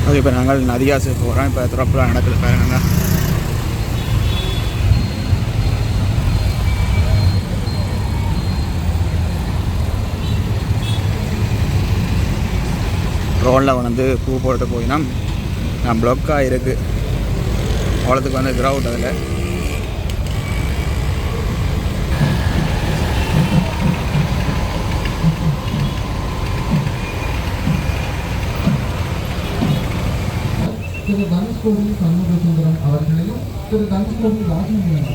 Okay, இப்போ நாங்கள் நதியாசு போகிறோம். இப்போ திறப்புலாம் நடக்குது பாருங்க. ரோடில் வந்து பூ போட்டு போயினா நான் ப்ளாக்காக இருக்குது. அவ்வளோத்துக்கு வந்து கிரவுட் அதில். திரு தனுஷ்கோடி சண்முகசுந்தரம் அவர்களையும் திரு தனுஷ்கோடி ராஜேந்திரன்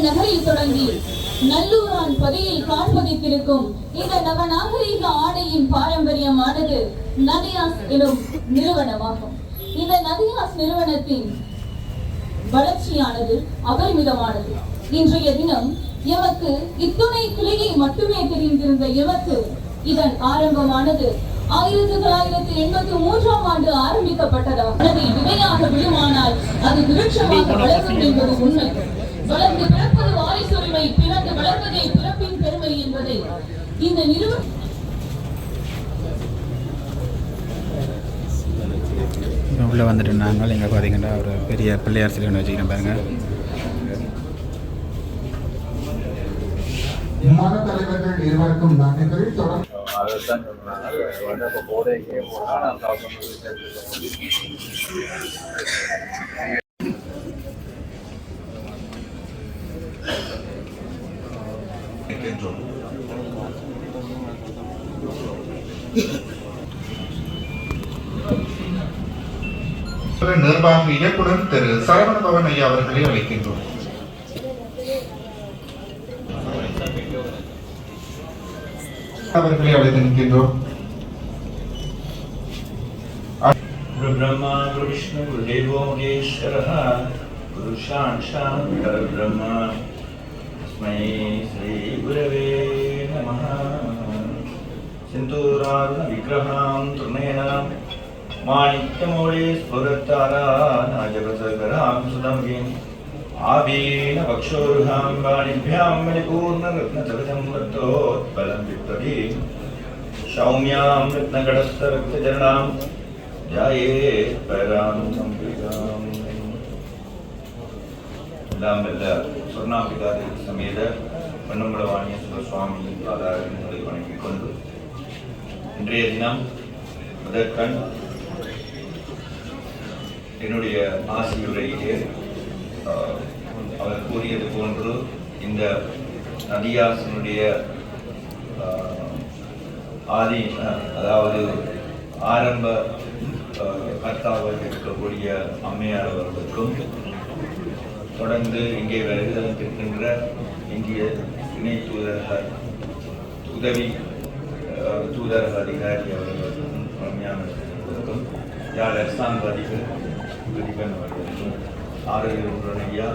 நகரில் தொடங்கி நல்லூரான் பதியில் காண்பதித்திருக்கும் இந்த நவநாகரீக ஆடையின் பாரம்பரியமானது நதியாஸ் எனும் நிறுவனமாகும். இந்த நதியாஸ் நிறுவனத்தின் வளர்ச்சியானது அபரிமிதமானது. இன்றைய தினம் எமக்கு இத்துணை கிளையை மட்டுமே தெரிந்திருந்த எமக்கு இதன் ஆரம்பமானது 1983ஆம் ஆண்டு ஆரம்பிக்கப்பட்டதாகும். அதில் விதையாக விழுமானால் அது விருட்சமாக வளரும் என்பது உண்மை. வளர்ந்து பிறப்பது வாரிசுரிமை, பிறந்து வளர்வதே பிறப்பின் பெருமை என்பதை இந்த நிறுவனம் உள்ளே வந்துட்டு நாங்கள் எங்கே பார்த்தீங்கன்னா ஒரு பெரிய பிள்ளையார் சிலை ஒன்று வச்சுக்கிறேன் பாருங்க. மத தலைவர்கள் இருவருக்கும் நன்றிகள். நிர்வாக இயக்குனர் திரு சரவண பவன் ஐயா அவர்களை அழைக்கின்றோம். அவர்களை அழைக்கின்றோம். ब्रह्मा विष्णु गुरुदेवो महेश्वरः गुरु साक्षात् परब्रह्म तस्मै श्री गुरवे नमः. सिन्दूरारुण विग्रहां तृणेन माणिक्यमौळे स्फुरतारा नाजगसकरां सुदम्बिं आभीन वक्षोरुहां वाणिभ्यां मणिपूर्णरत्नचरितं वृत्तोत्पलं विप्लवीं सौम्यां रत्नगडस्थरक्तचरणां ध्यायेत् परां संप्रीताम् எல்லாம் வெல்ல சொர்ணாம்பிகாதி சமேத பொன்னம்பலவாணியேஸ்வர சுவாமி ஆதாரங்களை வணங்கிக் கொண்டு இன்றைய தினம் முதற்கண் என்னுடைய ஆசியுரையிலே அவர் கூறியது போன்று இந்த நதியாசனுடைய அதாவது ஆரம்ப கர்த்தாவாக இருக்கக்கூடிய அம்மையார் அவர்களுக்கும் தொடர்ந்து இங்கே வருகின்ற இந்திய இணை தூதர்கள் உதவி தூதரக அதிகாரி அவர்களுக்கும் பரமையானவர்களுக்கும் யாழ் அரசாங்க அதிபன் அவர்களுக்கும் ஆரோக்கிய ஐயா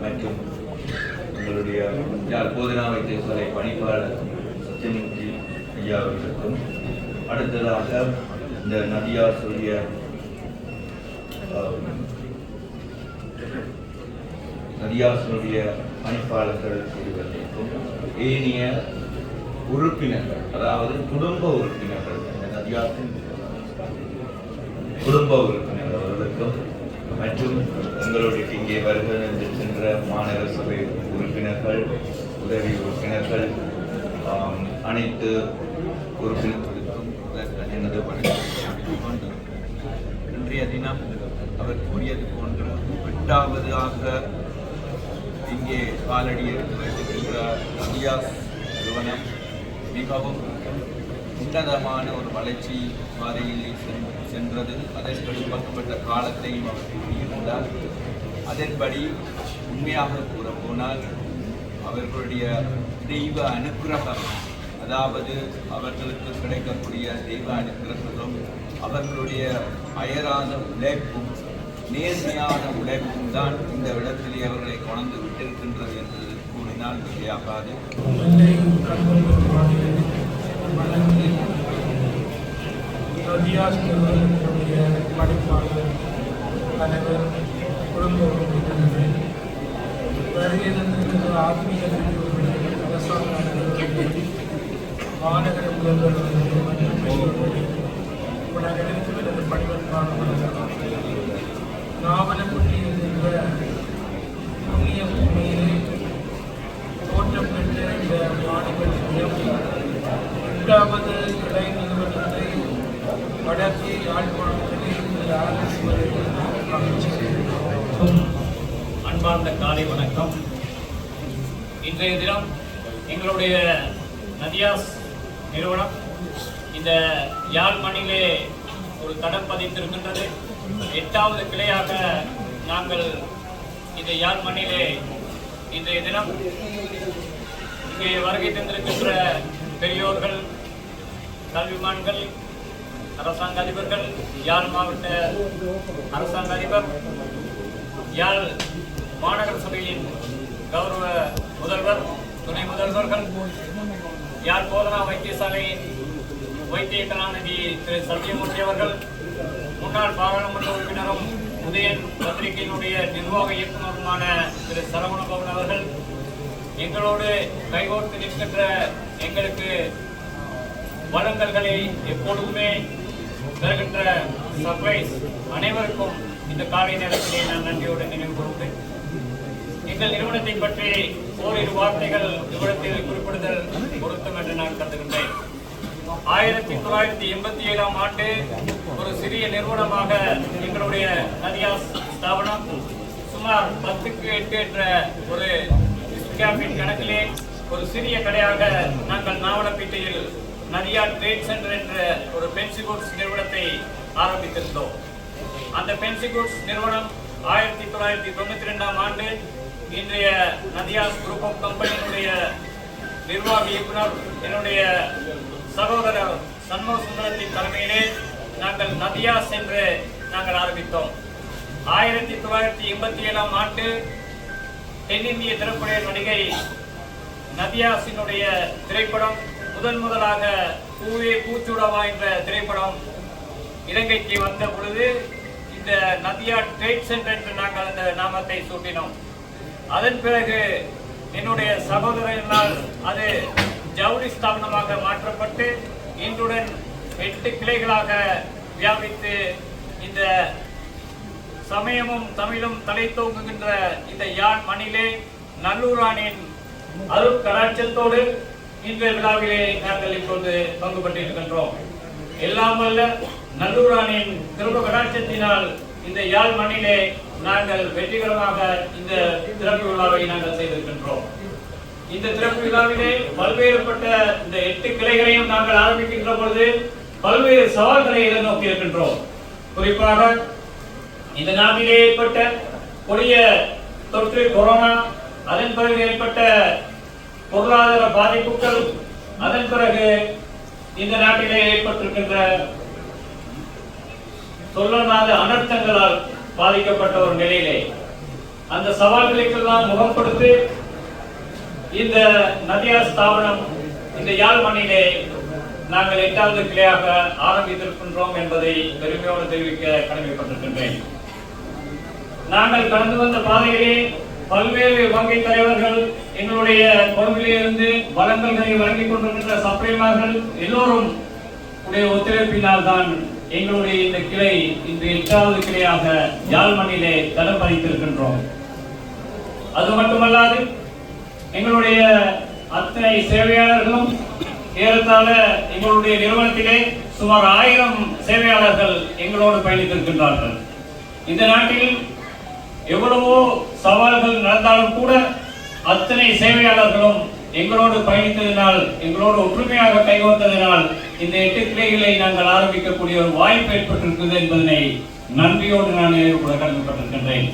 மற்றும் எங்களுடைய யாழ் போதனா வைத்தியசாலை பணிப்பாளர் சத்தியமூர்த்தி ஐயா அவர்களுக்கும் அடுத்ததாக இந்த நதியாசுடைய நதியாசனுடைய பணிப்பாளர்கள் இருவருக்கும் ஏனைய உறுப்பினர்கள் அதாவது குடும்ப உறுப்பினர்கள் நதியாசின் குடும்ப உறுப்பினர்கள் அவர்களுக்கும் மற்றும் எங்களுடைய இங்கே வருகின்ற மாநகர சபை உறுப்பினர்கள் உதவி உறுப்பினர்கள் அனைத்து உறுப்பினர்களுக்கும் எனது வணக்கம். இன்றைய தினம் அவர் கூறியது போன்று 8வதாக இங்கே காலடி எடுத்து வைத்திருக்கின்ற நதியாஸ் நிறுவனம் மிகவும் உன்னதமான ஒரு வளர்ச்சி பாதையில் சென்றது. அதன்படி பக்கப்பட்ட காலத்தையும் அவர் கூறியிருந்தார். அதன்படி உண்மையாக கூறப்போனால் அவர்களுடைய தெய்வ அனுக்கிரகம், அதாவது அவர்களுக்கு கிடைக்கக்கூடிய தெய்வ அனுக்கிரகம், அவர்களுடைய அயராத உழைப்பும் நேர்மையான உழைப்பும் தான் இந்த இடத்திலே அவர்களை கொண்டு விட்டிருக்கின்றது என்று கூறினால் மிகையாகாது. படிப்பாளர் தலைவர் குடும்ப உறுப்பினர்கள் வருகை தந்திருக்கிற ஆத்மீக அரசாங்க மாநகர முதல்வர்கள் மற்றும் பணிவற்கான நாவலப்பட்டியில் என்ற புதிய உண்மையிலே தோற்றம் பெற்ற இந்த மாணவர் நிலையம் 8வது கிளை நிறுவனத்தை வடக்கே யாழ்ப்பாணத்திலே ஆரம்பிப்பதை அன்பார்ந்த காலை வணக்கம். இன்றைய தினம் எங்களுடைய நதியாஸ் நிறுவனம் இந்த யாழ் மண்ணிலே ஒரு தடம் பதித்திருக்கின்றது. 8வது கிளையாக நாங்கள் இந்த யாழ் மண்ணிலே இன்றைய தினம் இங்கே வருகை தந்திருக்கின்ற பெரியோர்கள், கல்விமான்கள், அரசாங்க அதிபர்கள், யாழ் மாவட்ட அரசாங்க அதிபர், யாழ் மாநகர சபையின் கௌரவ முதல்வர், துணை முதல்வர்கள், யாழ் போதனா வைத்தியசாலையின் வைத்திய கலாநிதி திரு சத்தியமூர்த்தி அவர்கள், முன்னாள் பாராளுமன்ற உறுப்பினரும் உதயன் பத்திரிகையினுடைய நிர்வாக இயக்குநருமான திரு சரவணபவன் அவர்கள், எங்களோடு கைகோர்த்து நிற்கின்ற எங்களுக்கு வழங்கல்களை எப்பொழுதுமே தருகின்ற சர்ப்ரைஸ் அனைவருக்கும் இந்த காலை நேரத்திலே நான் நன்றியோடு நினைவு கூறுகிறேன். எங்கள் நிறுவனத்தை பற்றி ஓரிரு வார்த்தைகள் இவ்விடத்தில் குறிப்பிடுதல் பொருத்தம் என்று நான் கருதுகின்றேன். 1987ஆம் ஆண்டு ஒரு சிறிய நிறுவனமாக எங்களுடைய நதியாஸ் ஸ்தாபனம் சுமார் 10க்கு 8 என்ற ஒரு கணக்கிலே ஒரு சிறிய கடையாக நாங்கள் நாவலப்பேட்டையில் நதியா ட்ரேட் சென்டர் என்ற ஒரு பென்சி குட்ஸ் நிறுவனத்தை ஆரம்பித்திருந்தோம். அந்த பென்சி குட்ஸ் நிறுவனம் 1992ஆம் ஆண்டு இன்றைய நதியாஸ் குரூப் ஆஃப் கம்பெனியினுடைய நிர்வாக இயக்குனர் என்னுடைய சகோதரர் சண்முக சுந்தரத்தின் தலைமையிலே நாங்கள் நதியாஸ் என்று நாங்கள் ஆரம்பித்தோம். 1987ஆம் ஆண்டு தென்னிந்திய திரைப்பட நடிகை நதியாசினுடைய திரைப்படம் முதலாக பூவே பூச்சுடவா என்ற திரைப்படம் இலங்கைக்கு வந்த பொழுது இந்த நதியா ட்ரேட் சென்டர் என்று நாங்கள் அந்த நாமத்தை சூட்டினோம். அதன் பிறகு என்னுடைய சகோதரனால் அது ஜவுளி ஸ்தாபனமாக மாற்றப்பட்டு இன்றுடன் 8 கிளைகளாக வியாபித்து இந்த சமயமும் தமிழும் தலை தோங்குகின்ற இந்த யாழ் மண்ணிலே நல்லூரானின் அருட்கடாட்சத்தோடு இந்த விழாவிலே நாங்கள் இப்போது பங்கு பெற்றிருக்கின்றோம். எல்லாம் வல்ல நல்லூரானின் கிருப கடாட்சத்தினால் இந்த யாழ் மண்ணிலே நாங்கள் வெற்றிகரமாக இந்த திறப்பு விழாவை நாங்கள் செய்திருக்கின்றோம். இந்த திறப்பு விழாவிலே பல்வேறுபட்ட இந்த 8 கிளைகளையும் நாங்கள் ஆரம்பிக்கின்ற பொழுது பல்வேறு சவால்களை எதிர்நோக்கி இருக்கின்றோம். குறிப்பாக இந்த நாட்டிலே ஏற்பட்ட கொடிய தொற்று கொரோனா, அதன் பிறகு ஏற்பட்ட பொருளாதார பாதிப்புகள், அதன் பிறகு இந்த நாட்டிலே ஏற்பட்டிருக்கின்ற சொல்லனாத அனர்த்தங்களால் பாதிக்கப்பட்ட ஒரு நிலையிலே அந்த சவால்களுக்கெல்லாம் முகம் கொடுத்து இந்த நதியா ஸ்தாபனம் இந்த யாழ் மண்ணிலே நாங்கள் 8வது கிளையாக ஆரம்பித்திருக்கின்றோம் என்பதை பெருமையோடு தெரிவிக்க கடமைப்பட்டிருக்கின்றேன். நாங்கள் கடந்து வந்த பாதையிலே பல்வேறு வங்கி தலைவர்கள், எங்களுடைய கொழும்பிலிருந்து வழங்கல்களை வழங்கிக் கொண்டிருக்கின்ற சப்ளைமார்கள் எல்லோரும் உடைய ஒத்துழைப்பினால் தான் எங்களுடைய இந்த கிளை இன்று 8வது கிளையாக யாழ் மண்ணிலே தடம் பதித்திருக்கின்றோம். அது மட்டுமல்லாது எங்களுடைய அத்தனை சேவையாளர்களும் ஏறத்தாழ எங்களுடைய நிறுவனத்திலே சுமார் 1000 சேவையாளர்கள் எங்களோடு பயணித்திருக்கின்றார்கள். இந்த நாட்டில் எவ்வளவோ சவால்கள் நடந்தாலும் கூட அத்தனை சேவையாளர்களும் எங்களோடு பயணித்ததினால், எங்களோடு ஒற்றுமையாக கைகோர்த்ததினால் இந்த 8 கிளைகளை நாங்கள் ஆரம்பிக்கக்கூடிய ஒரு வாய்ப்பு ஏற்பட்டிருக்கிறது என்பதனை நன்றியோடு நான் கூட கடமைப்பட்டிருக்கின்றேன்.